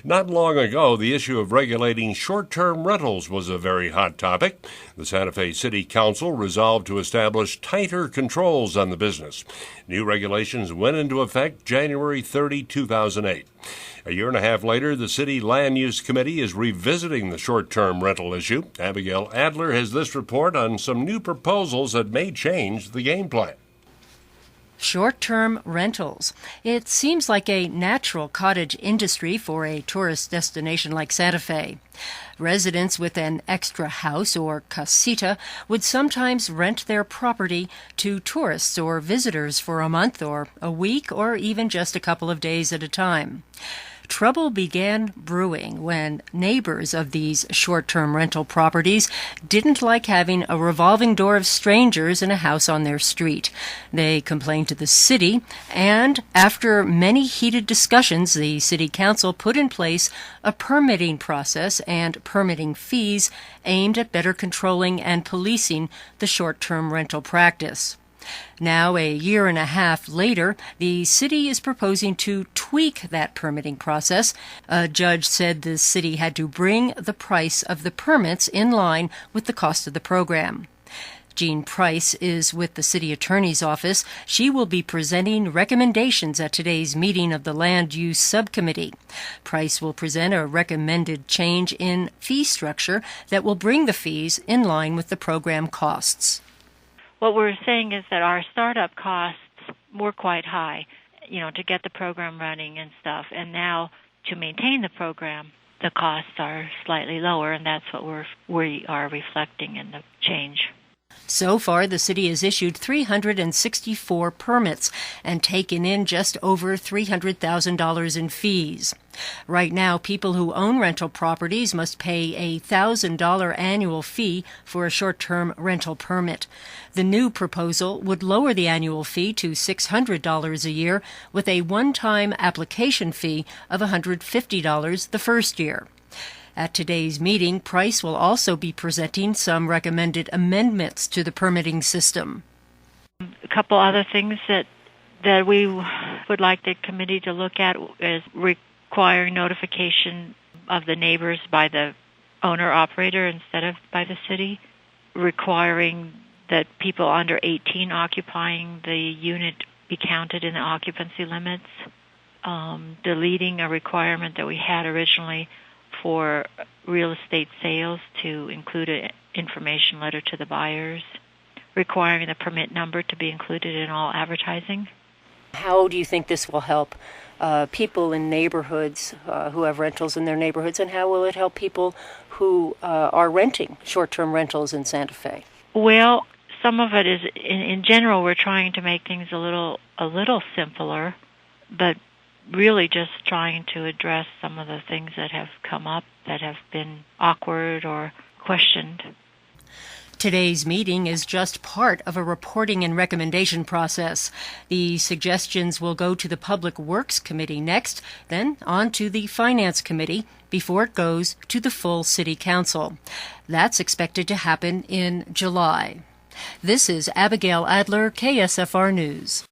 Not long ago, the issue of regulating short-term rentals was a very hot topic. The Santa Fe City Council resolved to establish tighter controls on the business. New regulations went into effect January 30, 2008. A year and a half later, the City Land Use Committee is revisiting the short-term rental issue. Abigail Adler has this report on some new proposals that may change the game plan. Short-term rentals. It seems like a natural cottage industry for a tourist destination like Santa Fe. Residents with an extra house or casita would sometimes rent their property to tourists or visitors for a month or a week or even just a couple of days at a time. Trouble began brewing when neighbors of these short-term rental properties didn't like having a revolving door of strangers in a house on their street. They complained to the city, and after many heated discussions, the city council put in place a permitting process and permitting fees aimed at better controlling and policing the short-term rental practice. Now, a year and a half later, the city is proposing to tweak that permitting process. A judge said the city had to bring the price of the permits in line with the cost of the program. Jean Price is with the city attorney's office. She will be presenting recommendations at today's meeting of the Land Use Subcommittee. Price will present a recommended change in fee structure that will bring the fees in line with the program costs. What we're saying is that our startup costs were quite high, to get the program running and stuff. And now to maintain the program, the costs are slightly lower, and that's what we are reflecting in the change. So far, the city has issued 364 permits and taken in just over $300,000 in fees. Right now, people who own rental properties must pay a $1,000 annual fee for a short-term rental permit. The new proposal would lower the annual fee to $600 a year with a one-time application fee of $150 the first year. At today's meeting, Price will also be presenting some recommended amendments to the permitting system. A couple other things that we would like the committee to look at is requiring notification of the neighbors by the owner-operator instead of by the city, requiring that people under 18 occupying the unit be counted in the occupancy limits, deleting a requirement that we had originally for real estate sales to include an information letter to the buyers, requiring the permit number to be included in all advertising. How do you think this will help people in neighborhoods who have rentals in their neighborhoods, and how will it help people who are renting short-term rentals in Santa Fe? Well, some of it is, in general, we're trying to make things a little simpler, but really just trying to address some of the things that have come up that have been awkward or questioned. Today's meeting is just part of a reporting and recommendation process. The suggestions will go to the Public Works Committee next, then on to the Finance Committee before it goes to the full City Council. That's expected to happen in July. This is Abigail Adler, KSFR News.